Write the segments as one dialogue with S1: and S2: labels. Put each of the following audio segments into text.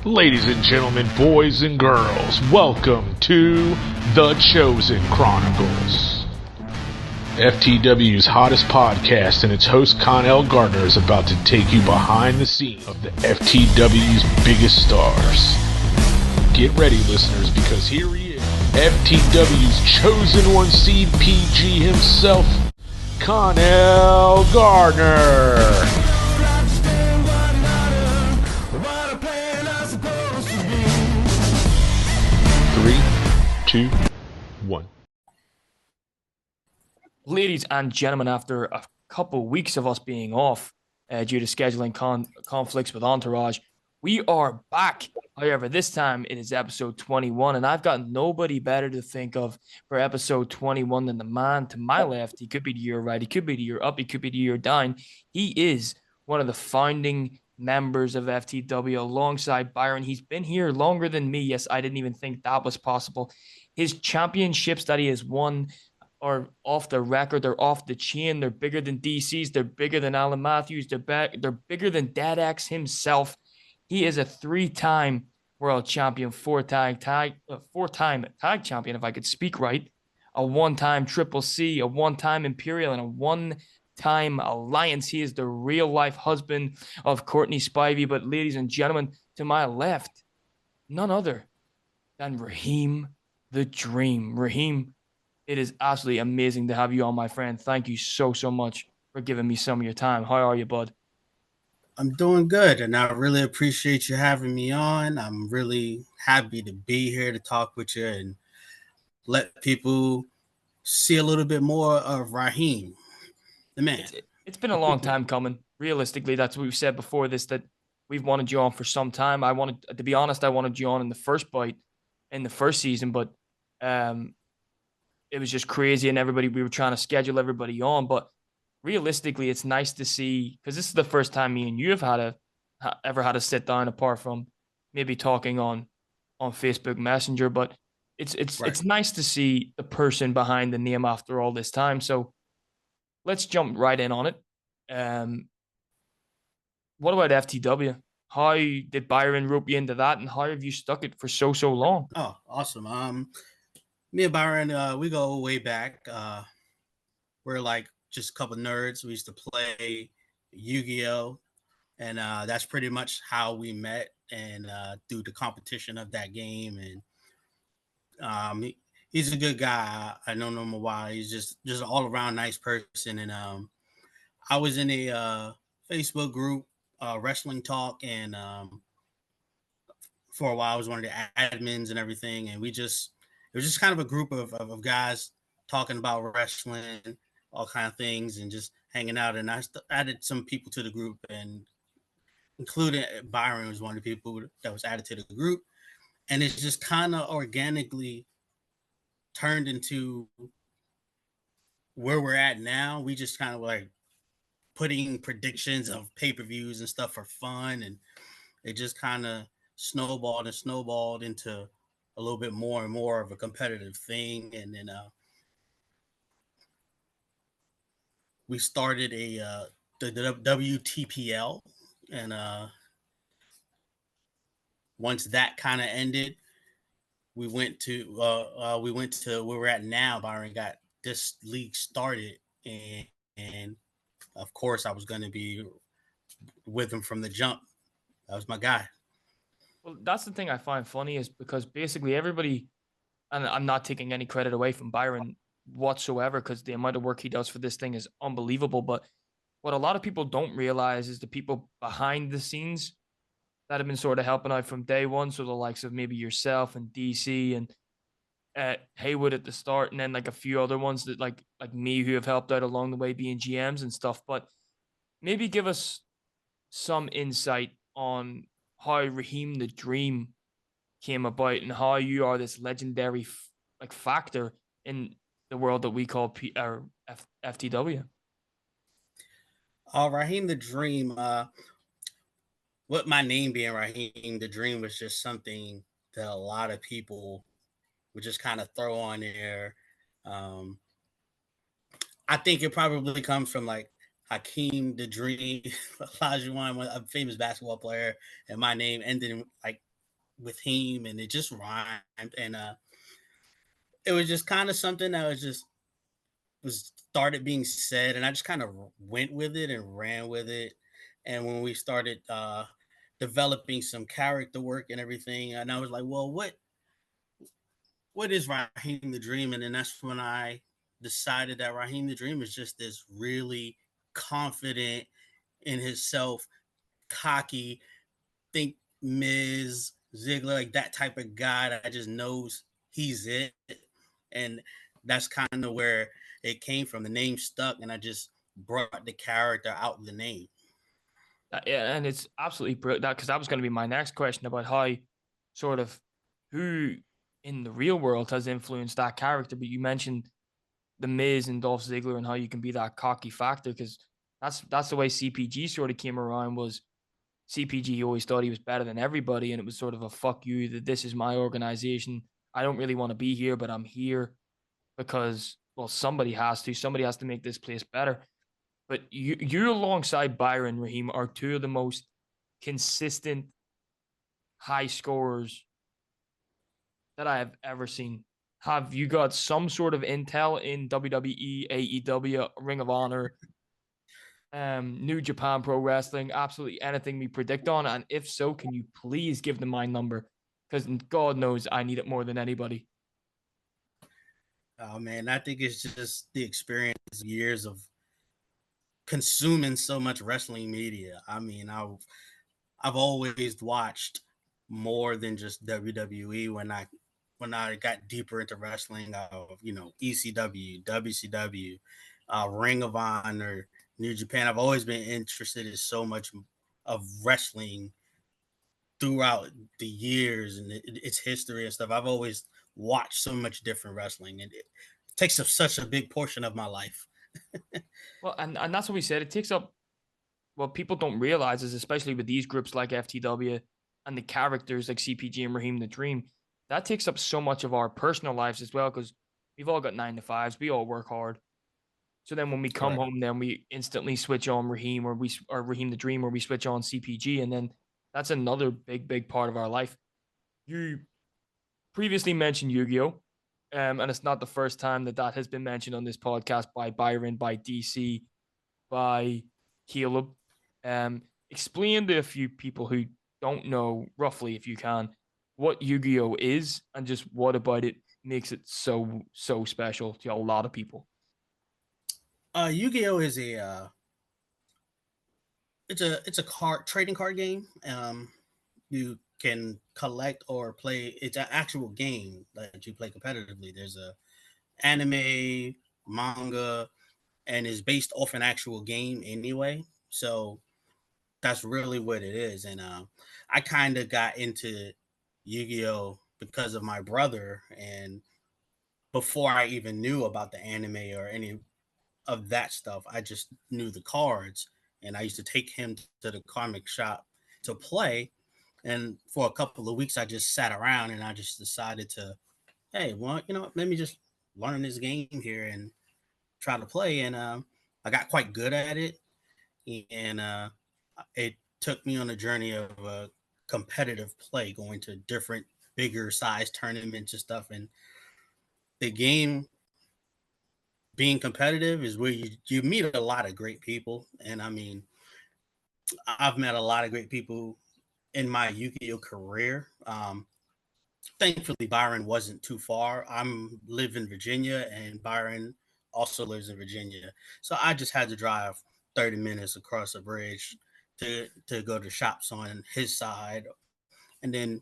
S1: Ladies and gentlemen, boys and girls, welcome to The Chosen Chronicles. FTW's hottest podcast and its host Conail Gardiner is about to take you behind the scenes of the FTW's biggest stars. Get ready, listeners, because here he is, FTW's chosen one seed PG himself, Conail Gardiner. 3, 2, 1.
S2: Ladies and gentlemen, after a couple weeks of us being off due to scheduling conflicts with Entourage, we are back. However, this time it is episode 21, and I've got nobody better to think of for episode 21 than the man to my left. He could be to your right, he could be to your up, he could be to your down. He is one of the founding members of FTW alongside Byron. He's been here longer than me. Yes, I didn't even think that was possible. His championships that he has won are off the record. They're off the chain. They're bigger than DC's. They're bigger than Alan Matthews. They're bigger than Dead X himself. He is a three-time world champion, four-time tag champion, if I could speak right, a one-time Triple C, a one-time Imperial, and a one-time Alliance. He is the real-life husband of Courtney Spivey. But ladies and gentlemen, to my left, none other than Raheem the Dream. Raheem, it is absolutely amazing to have you on, my friend. Thank you so much for giving me some of your time. How are you, bud?
S3: I'm doing good, and I really appreciate you having me on. I'm really happy to be here to talk with you and let people see a little bit more of Raheem, the man.
S2: It's been a long time coming. Realistically, that's what we've said before this, that we've wanted you on for some time. I wanted you on in the first bite in the first season, but it was just crazy, and we were trying to schedule everybody on. But realistically, it's nice to see, because this is the first time me and you have ever had to sit down, apart from maybe talking on Facebook Messenger. But it's nice to see the person behind the name after all this time. So let's jump right in on it. What about FTW? How did Byron rope you into that, and how have you stuck it for so long?
S3: Oh, awesome. Me and Byron, we go way back. We're like just a couple of nerds. We used to play Yu-Gi-Oh! And that's pretty much how we met, and through the competition of that game. And he's a good guy. I known him a while. He's just an all-around nice person. And I was in a Facebook group, Wrestling Talk, and for a while I was one of the admins and everything. And it was just kind of a group of guys talking about wrestling, all kind of things, and just hanging out. And I added some people to the group, and including Byron was one of the people that was added to the group. And it's just kind of organically turned into where we're at now. We just kind of like putting predictions of pay-per-views and stuff for fun. And it just kind of snowballed into a little bit more and more of a competitive thing. And then we started the WTPL, and once that kind of ended, we went to where we're at now. Byron got this league started, and of course I was going to be with him from the jump. That was my guy.
S2: Well, that's the thing I find funny, is because basically everybody, and I'm not taking any credit away from Byron whatsoever, because the amount of work he does for this thing is unbelievable. But what a lot of people don't realize is the people behind the scenes that have been sort of helping out from day one. So the likes of maybe yourself and DC and Haywood at the start, and then like a few other ones that like me, who have helped out along the way, being GMs and stuff. But maybe give us some insight on how Raheem the Dream came about, and how you are this legendary factor in the world that we call FTW.
S3: Raheem the Dream. What my name being Raheem the Dream was just something that a lot of people would just kind of throw on there. I think it probably comes from like Hakeem the Dream Olajuwon, a famous basketball player, and my name ended in like with him, and it just rhymed, and it was just kind of something that was started being said, and I just kind of went with it and ran with it. And when we started developing some character work and everything, and I was like, well, what is Raheem the Dream? And then that's when I decided that Raheem the Dream is just this really confident in himself, cocky, think Miz, Ziggler, like that type of guy that just knows he's it. And that's kind of where it came from. The name stuck, and I just brought the character out of the name.
S2: Yeah, and it's absolutely brilliant because that was going to be my next question about how sort of who in the real world has influenced that character. But you mentioned the Miz and Dolph Ziggler and how you can be that cocky factor because that's the way CPG sort of came around. Was CPG always thought he was better than everybody, and it was sort of a fuck you that this is my organization. I don't really want to be here, but I'm here because well somebody has to make this place better. But you alongside Byron Raheem are two of the most consistent high scorers that I have ever seen. Have you got some sort of intel in WWE, AEW, Ring of Honor, New Japan Pro Wrestling, absolutely anything we predict on? And if so, can you please give them my number? Because God knows I need it more than anybody.
S3: Oh man, I think it's just the experience, years of consuming so much wrestling media. I mean, I've always watched more than just WWE. When I got deeper into wrestling, ECW, WCW, Ring of Honor, New Japan. I've always been interested in so much of wrestling throughout the years and its history and stuff. I've always watched so much different wrestling, and it takes up such a big portion of my life.
S2: Well, and that's what we said. It takes up what people don't realize is especially with these groups like FTW and the characters like CPG and Raheem the Dream, that takes up so much of our personal lives as well because we've all got 9 to 5s, we all work hard. So then when we come
S3: Correct.
S2: home, then we instantly switch on Raheem or Raheem the Dream, or we switch on CPG, and then that's another big part of our life. You previously mentioned Yu-Gi-Oh, and it's not the first time that has been mentioned on this podcast by Byron, by DC, by Caleb. Explain to a few people who don't know roughly, if you can, what Yu-Gi-Oh is and just what about it makes it so special to a lot of people.
S3: Yu-Gi-Oh is it's a card trading card game. You can collect or play. It's an actual game that you play competitively. There's a anime, manga, and is based off an actual game anyway. So that's really what it is. And I kind of got into Yu-Gi-Oh because of my brother, and before I even knew about the anime or any of that stuff, I just knew the cards, and I used to take him to the comic shop to play. And for a couple of weeks, I just sat around and I just decided to, hey, well, let me just learn this game here and try to play. And I got quite good at it, and it took me on a journey of competitive play, going to different bigger size tournaments and stuff. And the game being competitive is where you meet a lot of great people. And I mean, I've met a lot of great people in my Yu-Gi-Oh career. Thankfully, Byron wasn't too far. I'm live in Virginia, and Byron also lives in Virginia. So I just had to drive 30 minutes across a bridge to go to shops on his side. And then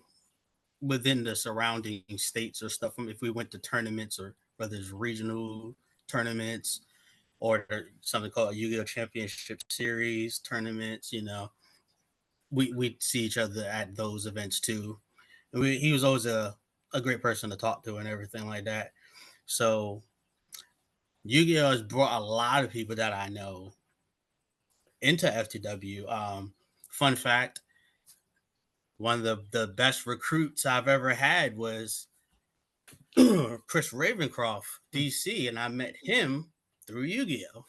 S3: within the surrounding states or stuff, if we went to tournaments, or whether it's regional tournaments or something called a Yu-Gi-Oh Championship Series tournaments, we'd see each other at those events too. And he was always a great person to talk to and everything like that. So Yu-Gi-Oh has brought a lot of people that I know into FTW. Fun fact, one of the best recruits I've ever had was Chris Ravencroft, DC, and I met him through Yu-Gi-Oh.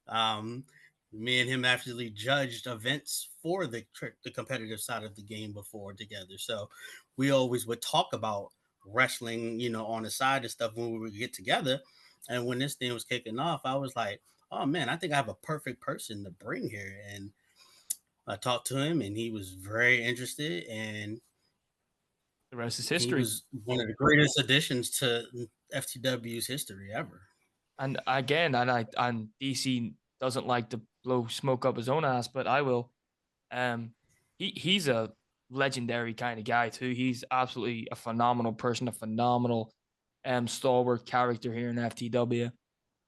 S3: um, Me and him actually judged events for the competitive side of the game before together. So we always would talk about wrestling, on the side and stuff when we would get together. And when this thing was kicking off, I was like, oh man, I think I have a perfect person to bring here. And I talked to him and he was very interested, and
S2: The rest is
S3: he
S2: history.
S3: was one of the greatest additions to FTW's history ever.
S2: And again, and DC doesn't like to blow smoke up his own ass, but I will. He's a legendary kind of guy too. He's absolutely a phenomenal person, a phenomenal stalwart character here in FTW.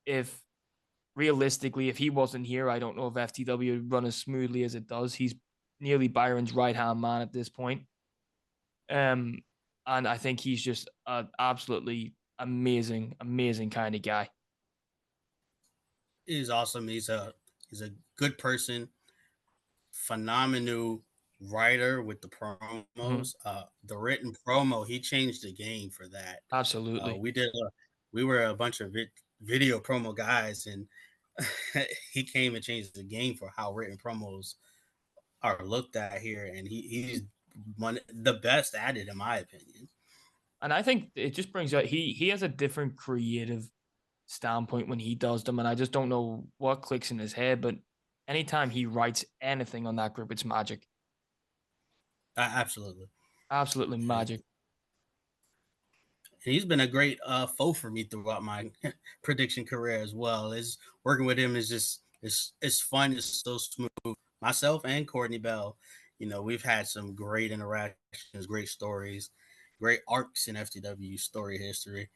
S2: If realistically, if he wasn't here, I don't know if FTW would run as smoothly as it does. He's nearly Byron's right hand man at this point. And I think he's just an absolutely amazing, amazing kind of guy.
S3: He's awesome. He's a good person, phenomenal writer with the promos.
S2: Mm-hmm.
S3: The written promo, he changed the game for that.
S2: Absolutely.
S3: We were a bunch of video promo guys, and he came and changed the game for how written promos are looked at here, and he's the best at it in my opinion.
S2: And I think it just brings out he has a different creative standpoint when he does them, and I just don't know what clicks in his head, but anytime he writes anything on that group, it's magic.
S3: Absolutely
S2: Magic.
S3: And he's been a great foe for me throughout my prediction career as well. Is working with him is just it's fun. It's so smooth. Myself and Courtney Bell, we've had some great interactions, great stories, great arcs in FTW story history.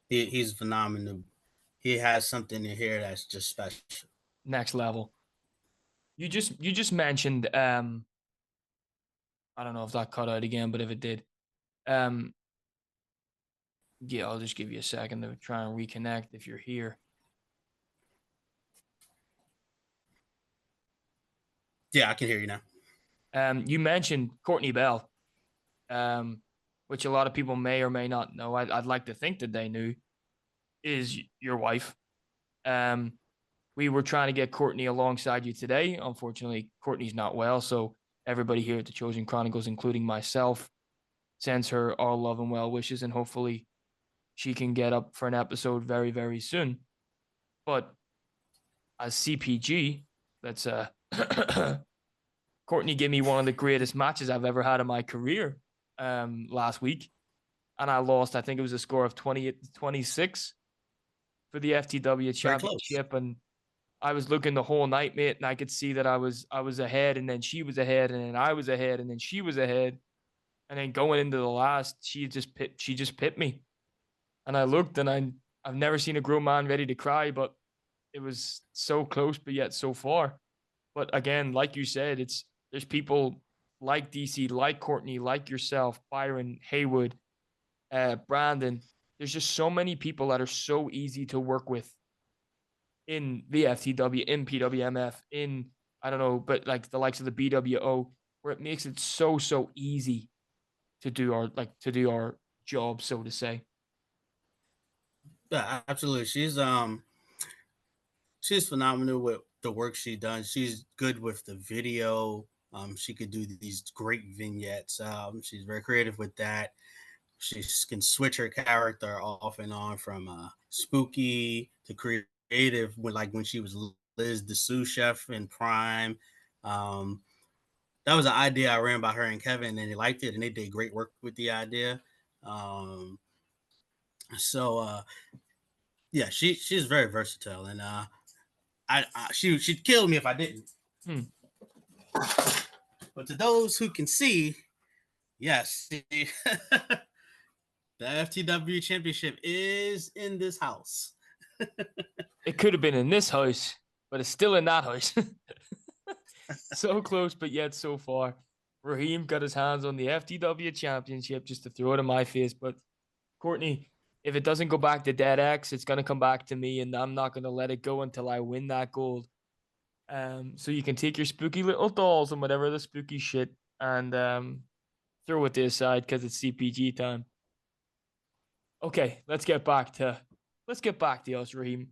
S3: He's phenomenal. He has something in here that's just special.
S2: Next level. You just mentioned I don't know if that cut out again, but if it did, yeah, I'll just give you a second to try and reconnect if you're here.
S3: Yeah, I can hear you now.
S2: You mentioned Courtney Bell, which a lot of people may or may not know. I'd like to think that they knew, is your wife. We were trying to get Courtney alongside you today. Unfortunately, Courtney's not well, so everybody here at the Chosen Chronicles, including myself, sends her all love and well wishes, and hopefully she can get up for an episode very, very soon. But as CPG, that's Courtney gave me one of the greatest matches I've ever had in my career last week, and I lost. I think it was a score of 28-26 for the FTW championship, and I was looking the whole night, mate, and I could see that I was ahead, and then she was ahead, and then I was ahead, and then she was ahead, and then going into the last, she just pit me, and I looked, and I've never seen a grown man ready to cry, but it was so close, but yet so far. But again, like you said, there's people like DC, like Courtney, like yourself, Byron, Haywood, Brandon. There's just so many people that are so easy to work with in the FTW, in PWMF, in, I don't know, but like the likes of the BWO, where it makes it so easy to do our job, so to say.
S3: Yeah, absolutely. She's phenomenal with the work she does. She's good with the video. She could do these great vignettes. She's very creative with that. She can switch her character off and on from spooky to creative, when she was Liz the sous chef in Prime. That was an idea I ran by her and Kevin, and they liked it, and they did great work with the idea. Yeah, she's very versatile, and she'd kill me if I didn't. But to those who can see, yes, the FTW championship is in this house.
S2: It could have been in this house, but it's still in that house. So close, but yet so far. Raheem got his hands on the FTW championship just to throw it in my face. But Courtney, if it doesn't go back to Dead X, it's going to come back to me, and I'm not going to let it go until I win that gold. So you can take your spooky little dolls and whatever the spooky shit and throw it to the side because it's CPG time. Okay, let's get back to us, Raheem.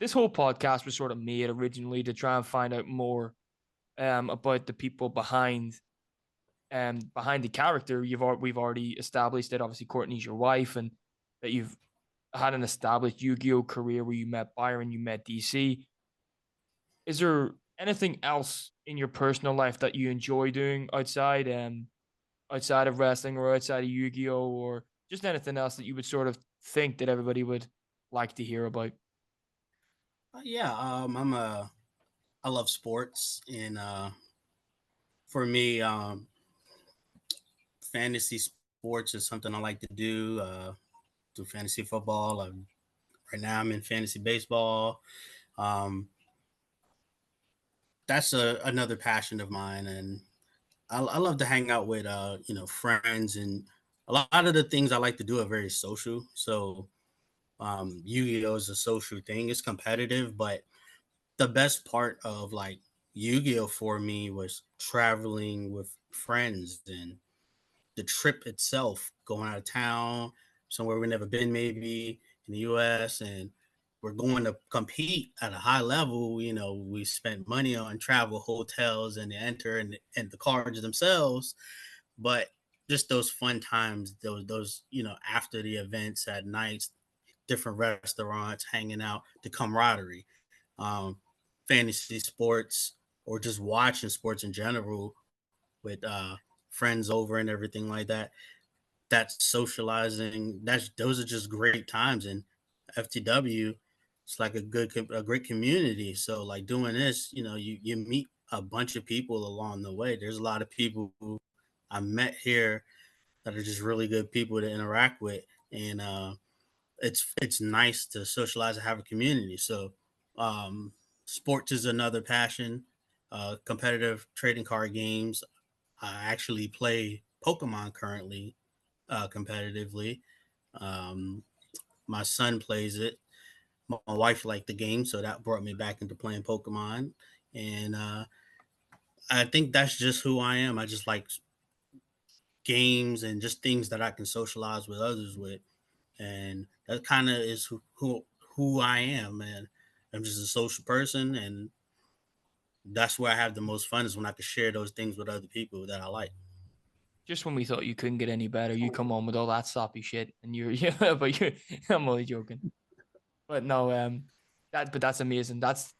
S2: this whole podcast was sort of made originally to try and find out more about the people behind the character. We've already established that obviously Courtney's your wife, and that you've had an established Yu-Gi-Oh career where you met Byron, you met DC. Is there anything else in your personal life that you enjoy doing outside of wrestling or outside of Yu-Gi-Oh, or just anything else that you would sort of think that everybody would like to hear about?
S3: Yeah, I love sports, and for me, fantasy sports is something I like to do. Do fantasy football. Right now, I'm in fantasy baseball. Um, that's another passion of mine, and I love to hang out with friends, and a lot of the things I like to do are very social. So Yu-Gi-Oh is a social thing. It's competitive, but the best part of like Yu-Gi-Oh for me was traveling with friends and the trip itself, going out of town, somewhere we've never been, maybe in the US, and we're going to compete at a high level. We spent money on travel, hotels, and the enter and the cards themselves. But just those fun times, those after the events at nights, different restaurants, hanging out, the camaraderie, um, fantasy sports, or just watching sports in general with friends over and everything like that. That's socializing. Those are just great times. And FTW, it's like a great community. So like doing this, you meet a bunch of people along the way. There's a lot of people who I met here that are just really good people to interact with, and it's nice to socialize and have a community. So sports is another passion. Competitive trading card games. I actually play Pokemon currently competitively. Um, my son plays it. My wife liked the game, so that brought me back into playing Pokemon. And I think that's just who I am. I just like games and just things that I can socialize with others with, and that kind of is who I am. Man, I'm just a social person, and that's where I have the most fun is when I can share those things with other people that I like.
S2: Just when we thought you couldn't get any better, you come on with all that sloppy shit, and you're yeah, but you I'm only joking. But no, that's amazing. That's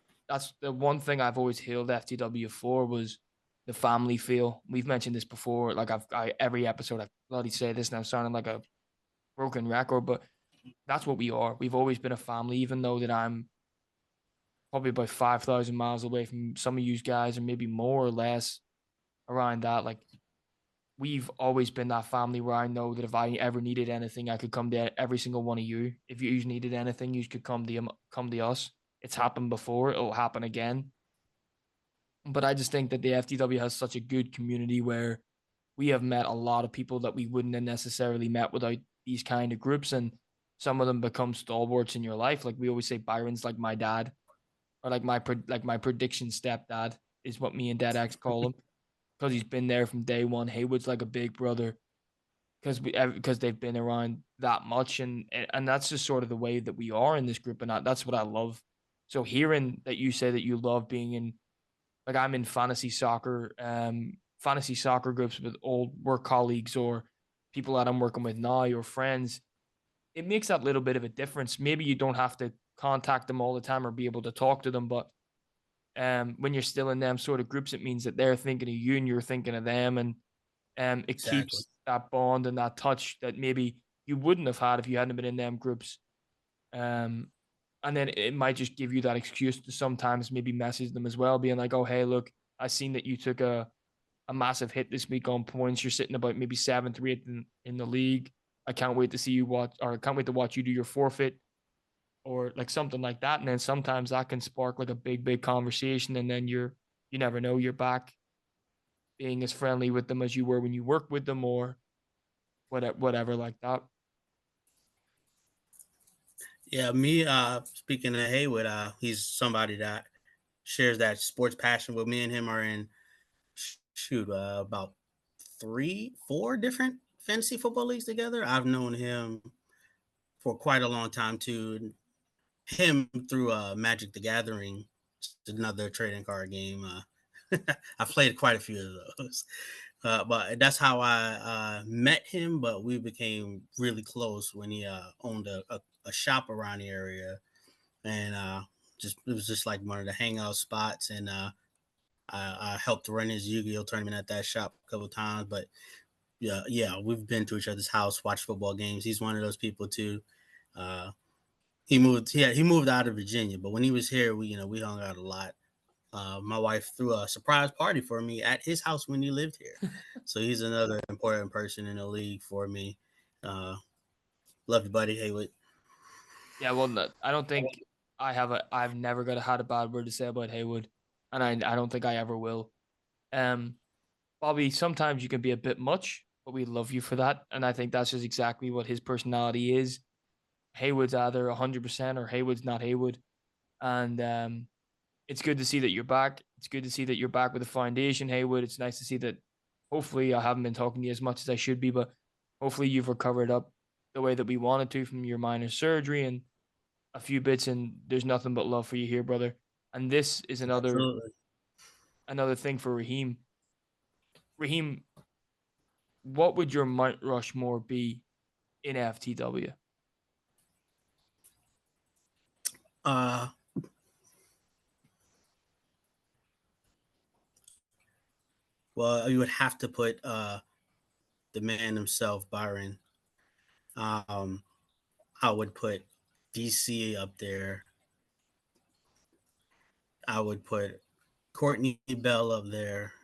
S2: the one thing I've always hailed FTW for was the family feel. We've mentioned this before. Like every episode I bloody say this, and I'm sounding like a broken record, but that's what we are. We've always been a family, even though that I'm probably about 5,000 miles away from some of you guys, or maybe more or less around that. Like we've always been that family where I know that if I ever needed anything, I could come to every single one of you. If you needed anything, you could come to us. It's happened before. It'll happen again. But I just think that the FTW has such a good community where we have met a lot of people that we wouldn't have necessarily met without these kind of groups, and some of them become stalwarts in your life. Like we always say, Byron's like my dad, or like my prediction stepdad is what me and Dad X call him, because he's been there from day one. Haywood's like a big brother because they've been around that much, and that's just sort of the way that we are in this group, and that's what I love. So hearing that you say that you love being in, like I'm in fantasy soccer groups with old work colleagues or people that I'm working with now or friends, it makes that little bit of a difference. Maybe you don't have to contact them all the time or be able to talk to them, but when you're still in them sort of groups, it means that they're thinking of you and you're thinking of them, and it
S3: Exactly.
S2: keeps that bond and that touch that maybe you wouldn't have had if you hadn't been in them groups. Um, and then it might just give you that excuse to sometimes maybe message them as well, being like, "Oh, hey, look, I seen that you took a massive hit this week on points. You're sitting about maybe seventh or eighth in the league. I can't wait to see you watch, or I can't wait to watch you do your forfeit." Or like something like that. And then sometimes that can spark like a big conversation. And then you never know, you're back being as friendly with them as you were when you worked with them, or whatever like that.
S3: Yeah, me speaking of Haywood, he's somebody that shares that sports passion with me. And him are in shoot about 3 4 different fantasy football leagues together. I've known him for quite a long time too. him through Magic the Gathering, another trading card game. I've played quite a few of those. But that's how I met him. But we became really close when he owned a shop around the area, and it was just like one of the hangout spots. And I helped run his Yu-Gi-Oh tournament at that shop a couple of times. But yeah, we've been to each other's house, watched football games. He's one of those people too. He moved out of Virginia, but when he was here, we hung out a lot. My wife threw a surprise party for me at his house when he lived here. So he's another important person in the league for me. Love you, buddy. Haywood.
S2: Yeah, well, I don't think I've never had a bad word to say about Haywood, and I don't think I ever will. Bobby, sometimes you can be a bit much, but we love you for that, and I think that's just exactly what his personality is. Haywood's either 100% or Haywood's not Haywood, and it's good to see that you're back. It's good to see that you're back with the foundation, Haywood. It's nice to see that. Hopefully, I haven't been talking to you as much as I should be, but hopefully, you've recovered up the way that we wanted to from your minor surgery and a few bits. And there's nothing but love for you here, brother. And this is
S3: Absolutely.
S2: another thing for Raheem. Raheem, what would your Mount Rushmore be in FTW?
S3: Uh, well, you would have to put the man himself, Byron. I would put DC up there. I would put Courtney Bell up there.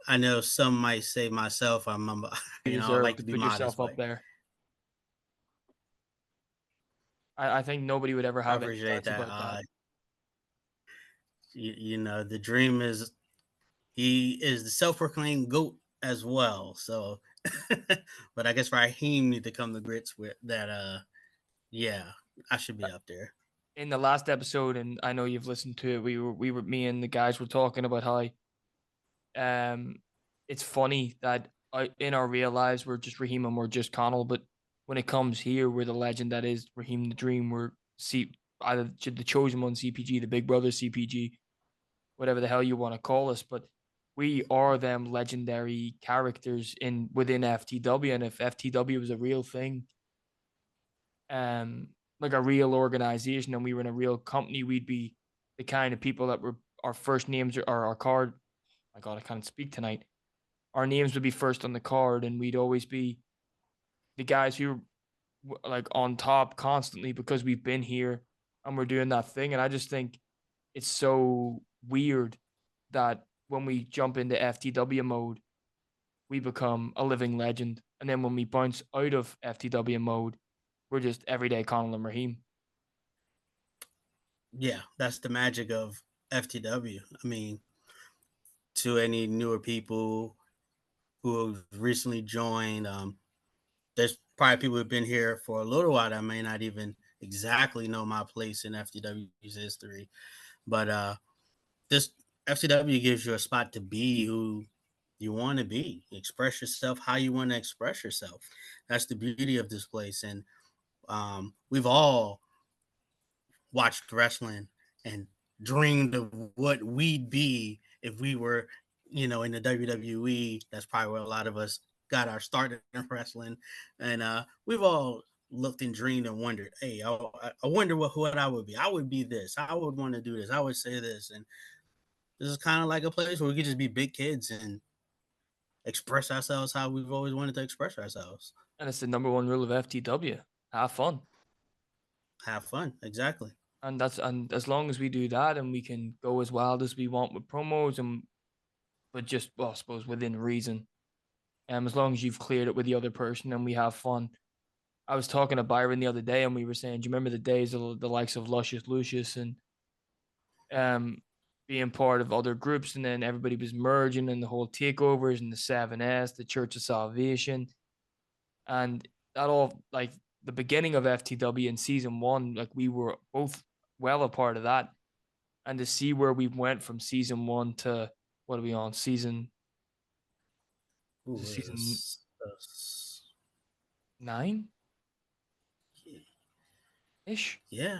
S3: I know some might say myself.
S2: You
S3: I
S2: deserve
S3: like
S2: to
S3: to be
S2: put
S3: modest,
S2: yourself
S3: but
S2: up there. I think nobody would ever
S3: I
S2: have any
S3: appreciate
S2: doubts
S3: that.
S2: about that.
S3: The dream is he is the self-proclaimed goat as well. So, but I guess Raheem need to come to grits with that. Yeah, I should be up there.
S2: In the last episode, and I know you've listened to it, me and the guys were talking about how it's funny that in our real lives we're just Raheem and we're just Connell, but when it comes here, we're the legend that is Raheem the Dream. We're either the chosen one CPG, the big brother CPG, whatever the hell you want to call us, but we are them legendary characters within FTW. And if FTW was a real thing, like a real organization, and we were in a real company, we'd be the kind of people that were our first names or our card. My God, I can't speak tonight. Our names would be first on the card, and we'd always be the guys who were like on top constantly because we've been here and we're doing that thing. And I just think it's so weird that when we jump into FTW mode, we become a living legend. And then when we bounce out of FTW mode, we're just everyday Conal and Raheem.
S3: Yeah, that's the magic of FTW. I mean, to any newer people who have recently joined, there's probably people who've been here for a little while that may not even exactly know my place in FTW's history. But this FTW gives you a spot to be who you want to be, express yourself how you want to express yourself. That's the beauty of this place. And we've all watched wrestling and dreamed of what we'd be if we were, in the WWE. That's probably where a lot of us got our start in wrestling. And we've all looked and dreamed and wondered, hey, I wonder what I would be. I would be this. I would want to do this. I would say this. And this is kind of like a place where we could just be big kids and express ourselves how we've always wanted to express ourselves.
S2: And it's the number one rule of FTW. Have fun.
S3: Have fun. Exactly.
S2: And as long as we do that and we can go as wild as we want with promos but just, well, I suppose within reason. As long as you've cleared it with the other person and we have fun. I was talking to Byron the other day and we were saying, do you remember the days of the likes of Luscious Lucius and being part of other groups, and then everybody was merging and the whole takeovers and the 7S, the Church of Salvation, and that all, like, the beginning of FTW in season one, like we were both well a part of that, and to see where we went from season one to what are we on season?
S3: Ooh,
S2: Season 9-ish.
S3: Yeah,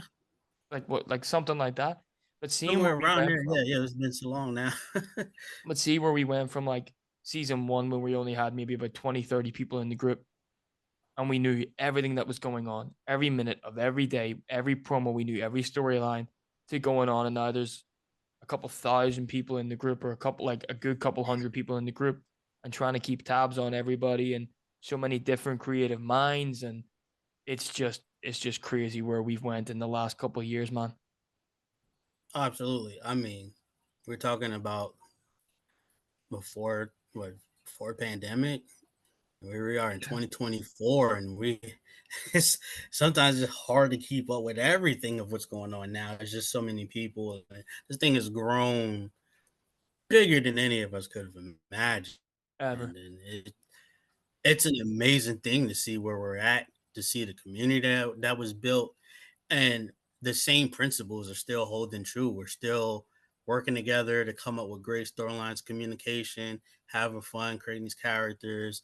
S2: Like what? Like something like that. But seeing
S3: somewhere
S2: where we
S3: around
S2: went
S3: there.
S2: from,
S3: Yeah, yeah. It's been so long now.
S2: but see where we went from like season 1 when we only had maybe about 20, 30 people in the group, and we knew everything that was going on, every minute of every day, every promo we knew, every storyline, to going on, and now there's a couple thousand people in the group, or a good couple hundred people in the group, and trying to keep tabs on everybody, and so many different creative minds, and it's just crazy where we've went in the last couple of years, man.
S3: Absolutely. I mean, we're talking about before what before pandemic. Here we are in 2024, and it's sometimes it's hard to keep up with everything of what's going on now. There's just so many people. This thing has grown bigger than any of us could have imagined,
S2: Ever.
S3: and it's an amazing thing to see where we're at, to see the community that was built, and the same principles are still holding true. We're still working together to come up with great storylines, communication, having fun, creating these characters.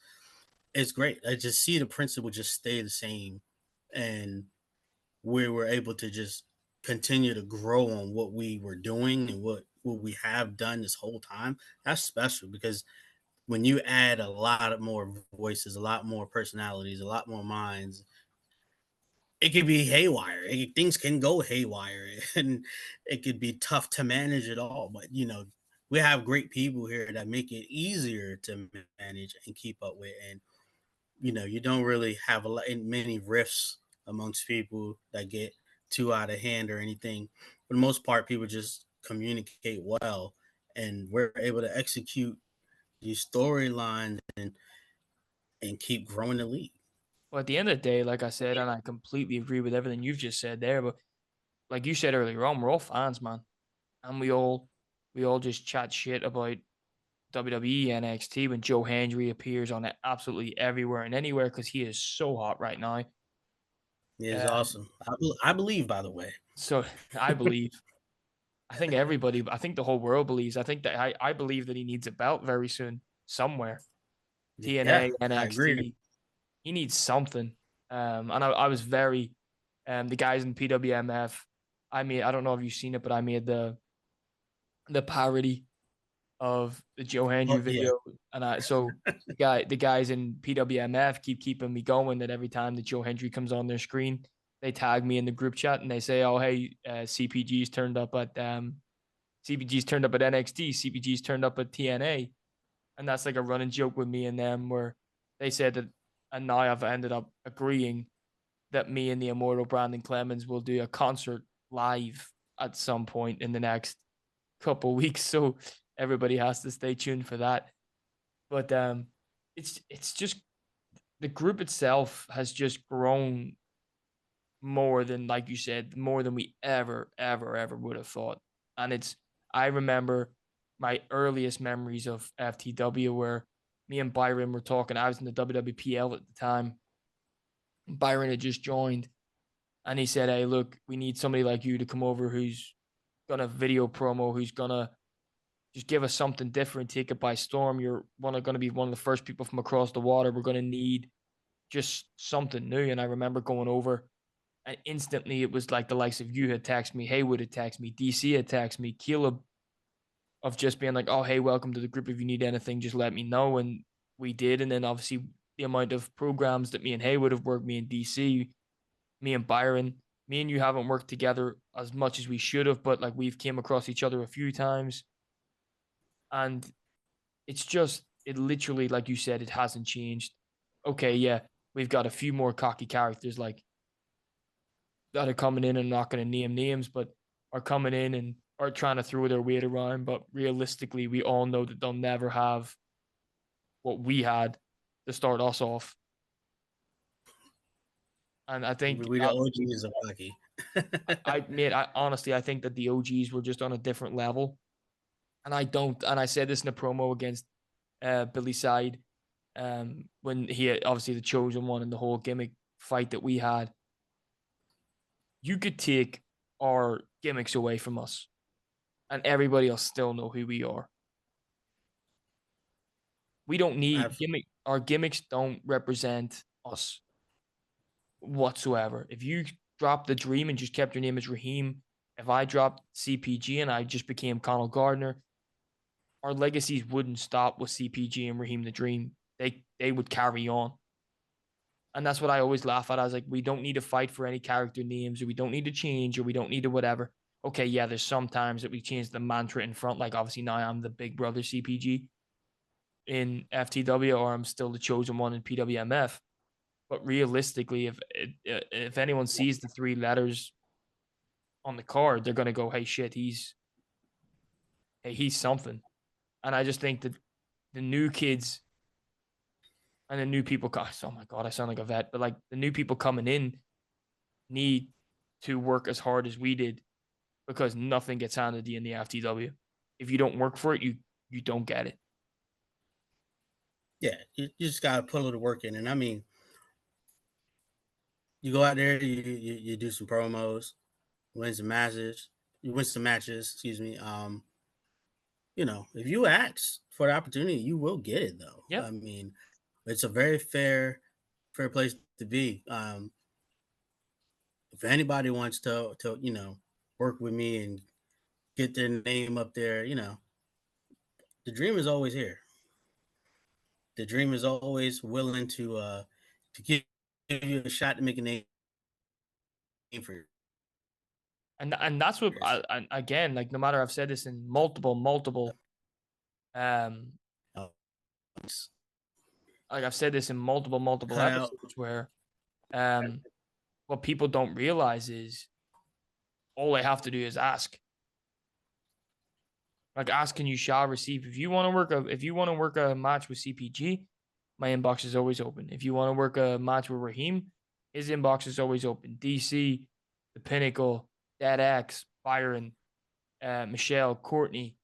S3: It's great. I just see the principle just stay the same, and we were able to just continue to grow on what we were doing and what we have done this whole time. That's special because when you add a lot of more voices, a lot more personalities, a lot more minds, it could be haywire. Things can go haywire, and it could be tough to manage it all. But we have great people here that make it easier to manage and keep up with. And you don't really have many rifts amongst people that get too out of hand or anything. For the most part, people just communicate well, and we're able to execute these storylines and keep growing the league.
S2: Well, at the end of the day, like I said, and I completely agree with everything you've just said there, but like you said earlier on, we're all fans, man. And we all just chat shit about WWE NXT when Joe Hendry appears on it absolutely everywhere and anywhere because he is so hot right now.
S3: It is
S2: Um,
S3: awesome. I believe, by the way.
S2: so I believe, I think everybody, I think the whole world believes. I think that I believe that he needs a belt very soon somewhere.
S3: Yeah,
S2: TNA,
S3: I agree.
S2: NXT, he needs something. And I was very, the guys in PWMF. I don't know if you've seen it, but I made the parody of the Joe Andrew
S3: Oh yeah,
S2: video, and the guys in PWMF keep keeping me going. That every time that Joe Hendry comes on their screen, they tag me in the group chat and they say, "Oh hey, CPG's turned up at CPG's turned up at NXT, CPG's turned up at TNA," and that's like a running joke with me and them where they said that, and now I've ended up agreeing that me and the immortal Brandon Clemens will do a concert live at some point in the next couple weeks. So everybody has to stay tuned for that. But it's just the group itself has just grown more than, like you said, more than we ever would have thought. And I remember my earliest memories of FTW where me and Byron were talking. I was in the WWPL at the time. Byron had just joined, and he said, "Hey, look, we need somebody like you to come over who's gonna video promo, who's gonna just give us something different, take it by storm. You're going to be one of the first people from across the water. We're going to need just something new." And I remember going over, and instantly it was like the likes of you had texted me, Haywood had texted me, DC had texted me, Caleb, of just being like, "Oh, hey, welcome to the group. If you need anything, just let me know." And we did. And then obviously the amount of programs that me and Haywood have worked, me and DC, me and Byron, me and you haven't worked together as much as we should have, but like we've came across each other a few times. And it literally, like you said, it hasn't changed. Okay, yeah, we've got a few more cocky characters like that are coming in and not going to name names, but are coming in and are trying to throw their weight around. But realistically, we all know that they'll never have what we had to start us off. And I think
S3: we the OGs of hockey.
S2: I honestly, I think that the OGs were just on a different level. And I said this in a promo against Billy Side, when he had obviously the chosen one in the whole gimmick fight that we had. You could take our gimmicks away from us, and everybody will still know who we are. We don't need
S3: Absolutely.
S2: gimmick. Our gimmicks don't represent us whatsoever. If you dropped the Dream and just kept your name as Raheem, if I dropped CPG and I just became Conail Gardiner, our legacies wouldn't stop with CPG and Raheem the Dream. They would carry on. And that's what I always laugh at. I was like, we don't need to fight for any character names, or we don't need to change, or we don't need to whatever. Okay, yeah, there's some times that we change the mantra in front. Like, obviously, now I'm the big brother CPG in FTW, or I'm still the chosen one in PWMF. But realistically, if anyone sees the 3 letters on the card, they're gonna go, "Hey, shit, he's something." And I just think that the new kids and the new people, oh my god, I sound like a vet, but like the new people coming in need to work as hard as we did, because nothing gets handed to you in the FTW. If you don't work for it, you don't get it.
S3: Yeah, you just gotta put a little work in, and I mean, you go out there, you do some promos, win some matches, you win some matches. Excuse me. If you ask for the opportunity, you will get it. Though,
S2: Yep.
S3: I mean, it's a very fair place to be. If anybody wants to work with me and get their name up there, the dream is always here. The dream is always willing to give you a shot to make a name for you.
S2: And that's what again, like, no matter, I've said this in multiple um like I've said this in multiple
S3: Cut out.
S2: episodes, where what people don't realize is all they have to do is ask. Like, asking you shall receive. If you want to work a match with CPG, my inbox is always open. If you want to work a match with Raheem, his inbox is always open. DC, The Pinnacle, Dead X, Byron, Michelle, Courtney,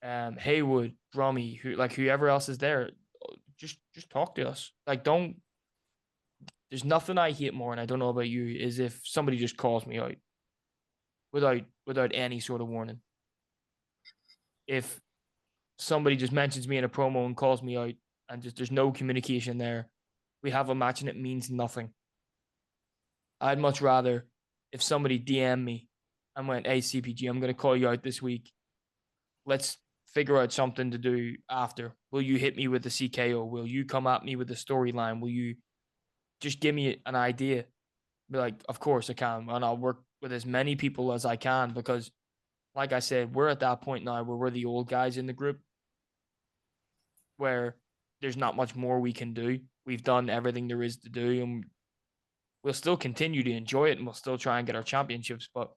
S2: Haywood, Drummy, whoever else is there, just talk to us. Like, don't. There's nothing I hate more, and I don't know about you, is if somebody just calls me out without any sort of warning. If somebody just mentions me in a promo and calls me out, and just there's no communication there, we have a match and it means nothing. I'd much rather if somebody DM me and went, "Hey, CPG, I'm going to call you out this week. Let's figure out something to do after. Will you hit me with the CKO? Will you come at me with the storyline? Will you just give me an idea?" Be like, "Of course I can. And I'll work with as many people as I can," because, like I said, we're at that point now where we're the old guys in the group, where there's not much more we can do. We've done everything there is to do, and we'll still continue to enjoy it, and we'll still try and get our championships, but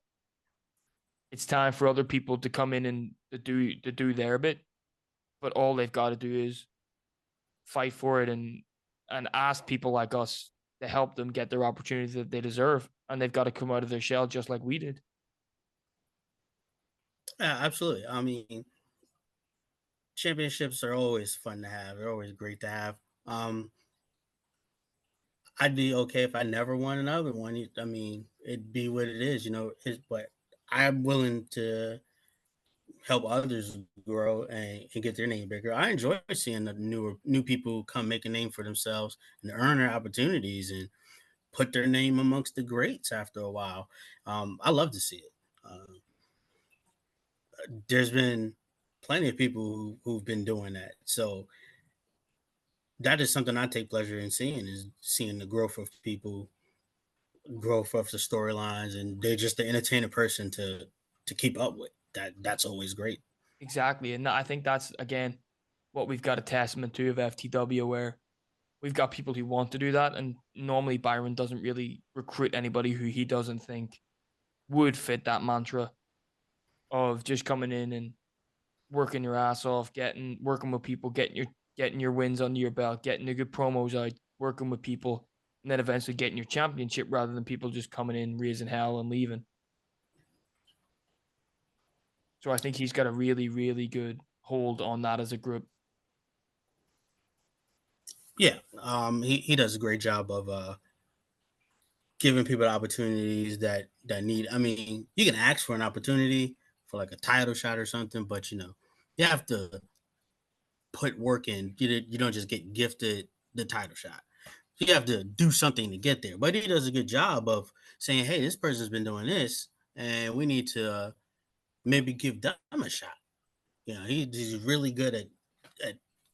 S2: it's time for other people to come in and to do their bit. But all they've got to do is fight for it, and ask people like us to help them get their opportunities that they deserve. And they've got to come out of their shell just like we did.
S3: Yeah, absolutely. I mean, championships are always fun to have. They're always great to have. I'd be okay if I never won another one. I mean, it'd be what it is, but I'm willing to help others grow and get their name bigger. I enjoy seeing the new people come make a name for themselves and earn their opportunities and put their name amongst the greats after a while. I love to see it. There's been plenty of people who've been doing that. So that is something I take pleasure in seeing, is seeing the growth of people, growth of the storylines, and they're just the entertaining person to keep up with. That's always great.
S2: Exactly. And I think that's, again, what we've got a testament to of FTW, where we've got people who want to do that. And normally Byron doesn't really recruit anybody who he doesn't think would fit that mantra of just coming in and working your ass off, working with people, getting your wins under your belt, getting the good promos out, working with people, and then eventually getting your championship, rather than people just coming in, raising hell, and leaving. So I think he's got a really, really good hold on that as a group.
S3: Yeah, he does a great job of giving people opportunities that need. I mean, you can ask for an opportunity for like a title shot or something, but you have to put work in. You don't just get gifted the title shot. You have to do something to get there. But he does a good job of saying, hey, this person's been doing this, and we need to maybe give them a shot. You know, he's really good at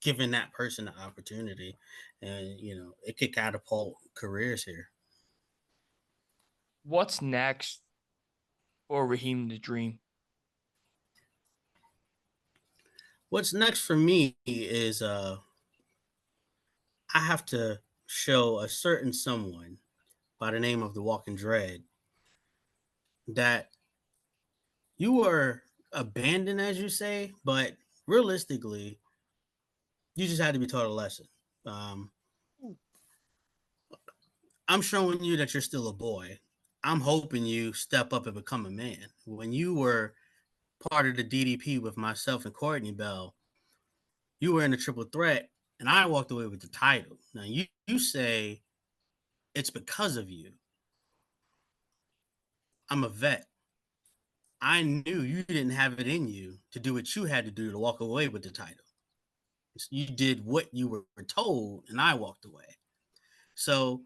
S3: giving that person the opportunity, and it could catapult careers here.
S2: What's next for Raheem the Dream?
S3: What's next for me is I have to show a certain someone by the name of the Walking Dread that you were abandoned, as you say, but realistically, you just had to be taught a lesson. Um, I'm showing you that you're still a boy. I'm hoping you step up and become a man. When you were part of the DDP with myself and Courtney Bell, you were in a triple threat, and I walked away with the title. Now you say it's because of you. I'm a vet. I knew you didn't have it in you to do what you had to do to walk away with the title. You did what you were told, and I walked away. So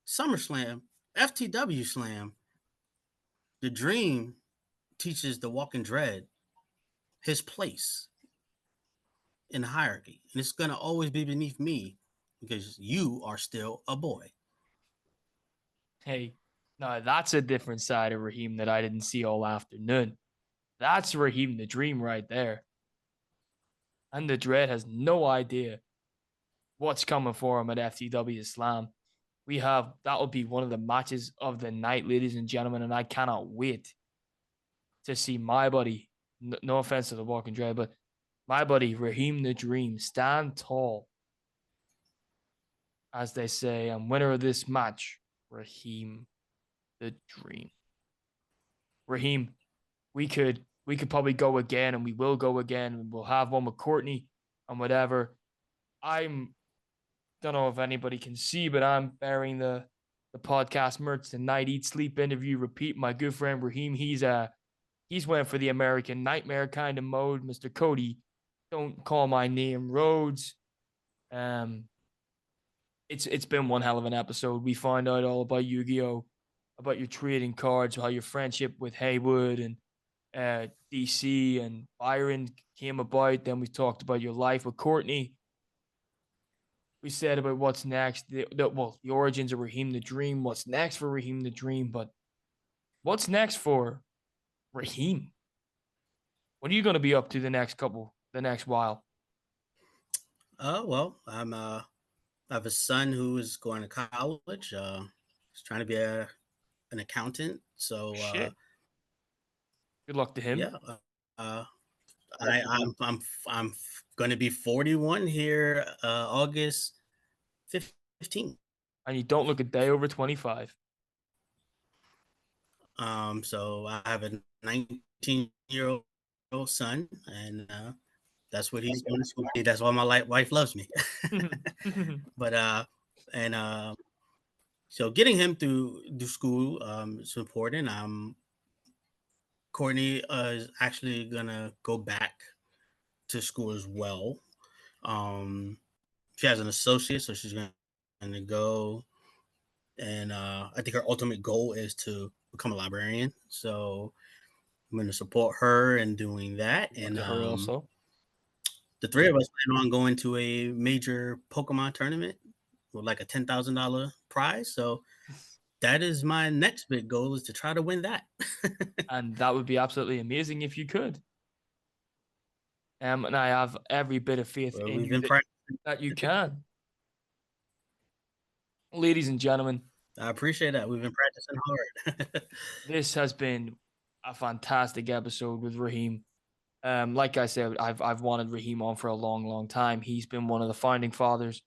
S3: SummerSlam, FTW Slam, the Dream teaches the Walking Dread his place in the hierarchy. And it's going to always be beneath me because you are still a boy.
S2: Hey, no, that's a different side of Raheem that I didn't see all afternoon. That's Raheem the Dream right there. And the Dread has no idea what's coming for him at FTW Slam. That'll be one of the matches of the night, ladies and gentlemen, and I cannot wait to see my buddy, no offense to the Walking Dread, but my buddy Raheem the Dream stand tall, as they say, and winner of this match, Raheem the Dream. Raheem, we could probably go again, and we will go again, and we'll have one with Courtney and whatever. I'm don't know if anybody can see, but I'm bearing the podcast merch tonight. Eat, sleep, interview, repeat. My good friend Raheem, he's went for the American Nightmare kind of mode. Mr. Cody, don't call my name Rhodes. It's been one hell of an episode. We find out all about Yu-Gi-Oh, about your trading cards, how your friendship with Haywood and DC and Byron came about. Then we talked about your life with Courtney. We said about what's next. The origins of Raheem the Dream. What's next for Raheem the Dream? But what's next for Raheem? What are you going to be up to the next while?
S3: Well, I have a son who is going to college. He's trying to be an accountant. So
S2: good luck to him.
S3: Yeah. I'm going to be 41 here, August 15th.
S2: And you don't look a day over 25.
S3: So I have a 19-year-old son, and that's what he's going to school. That's why my wife loves me. But so getting him through school is important. Courtney is actually gonna go back to school as well. She has an associate, so she's gonna go, and I think her ultimate goal is to become a librarian. So I'm gonna support her in doing that. And
S2: her also.
S3: The three of us plan on going to a major Pokemon tournament with like a $10,000 prize. So that is my next big goal, is to try to win that.
S2: And that would be absolutely amazing if you could. And I have every bit of faith in you that you can. Ladies and gentlemen,
S3: I appreciate that. We've been practicing hard.
S2: This has been a fantastic episode with Raheem. Like I said, I've wanted Raheem on for a long, long time. He's been one of the founding fathers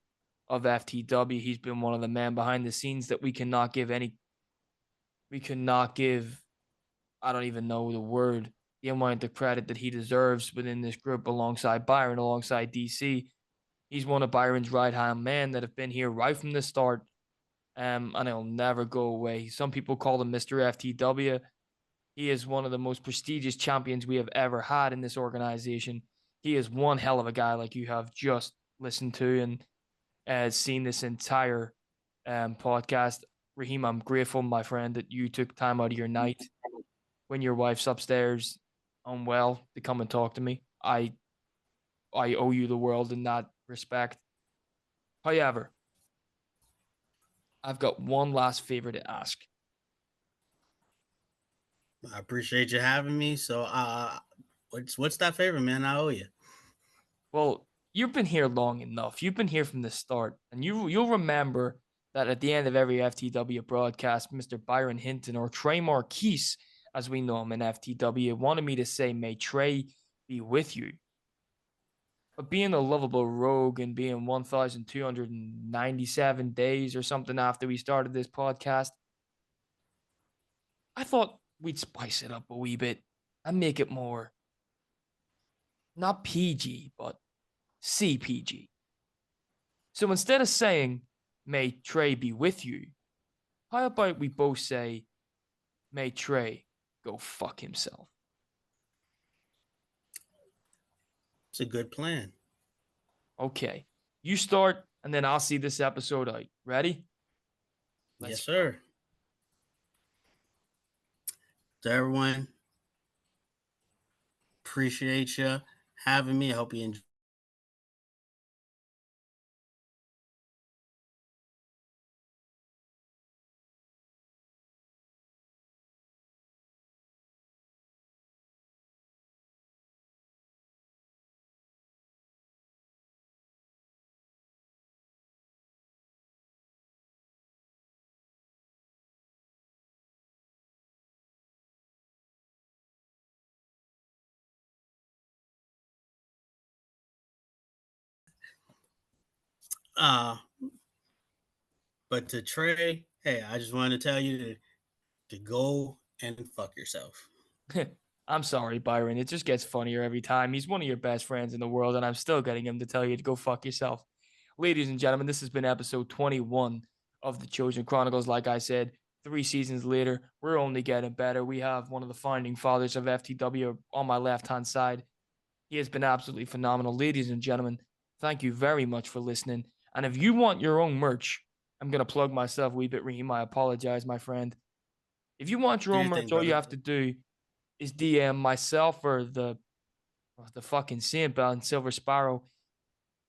S2: of FTW. He's been one of the men behind the scenes that we cannot give, I don't even know the word, the amount of credit that he deserves within this group alongside Byron, alongside DC. He's one of Byron's right-hand men that have been here right from the start, and he'll never go away. Some people call him Mr. FTW. He is one of the most prestigious champions we have ever had in this organization. He is one hell of a guy, like you have just listened to and seen this entire podcast. Raheem, I'm grateful, my friend, that you took time out of your night when your wife's upstairs unwell to come and talk to me. I owe you the world in that respect. However, I've got one last favor to ask.
S3: I appreciate you having me. So, what's that favor, man? I owe you.
S2: Well, you've been here long enough. You've been here from the start, and you'll remember that at the end of every FTW broadcast, Mr. Byron Hinton, or Trey Marquise, as we know him in FTW, wanted me to say, "May Trey be with you." But being a lovable rogue and being 1,297 days or something after we started this podcast, I thought we'd spice it up a wee bit and make it more, not PG, but CPG. So instead of saying, "May Trey be with you," how about we both say, "May Trey go fuck himself"?
S3: It's a good plan.
S2: Okay. You start, and then I'll see this episode out. Ready?
S3: Yes, sir. To everyone, appreciate you having me. I hope you enjoy. But to Trey, hey, I just wanted to tell you to go and fuck yourself.
S2: I'm sorry, Byron. It just gets funnier every time. He's one of your best friends in the world, and I'm still getting him to tell you to go fuck yourself. Ladies and gentlemen, this has been episode 21 of the Chosen Chronicles. Like I said, 3 seasons later, we're only getting better. We have one of the founding fathers of FTW on my left-hand side. He has been absolutely phenomenal. Ladies and gentlemen, thank you very much for listening. And if you want your own merch, I'm going to plug myself a wee bit, Raheem. I apologize, my friend. If you want your
S3: Do
S2: own
S3: your
S2: merch,
S3: thing,
S2: all you
S3: brother.
S2: have to do is DM myself or the fucking Saint and Silver Sparrow.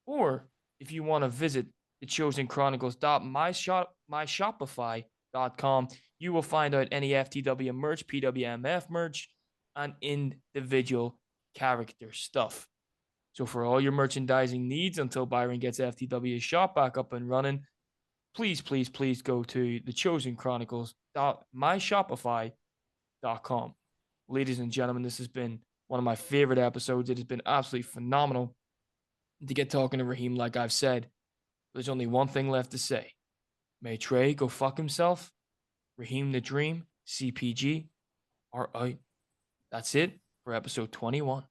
S2: Or if you want to visit the Chosen Chronicles.myshopify.com, you will find out any FTW merch, PWMF merch, and individual character stuff. So for all your merchandising needs until Byron gets FTW shop back up and running, please, please, please go to the Chosen Chronicles.myshopify.com. Ladies and gentlemen, this has been one of my favorite episodes. It has been absolutely phenomenal to get talking to Raheem. Like I've said, there's only one thing left to say. May Trey go fuck himself. Raheem the Dream, CPG, are out. That's it for episode 21.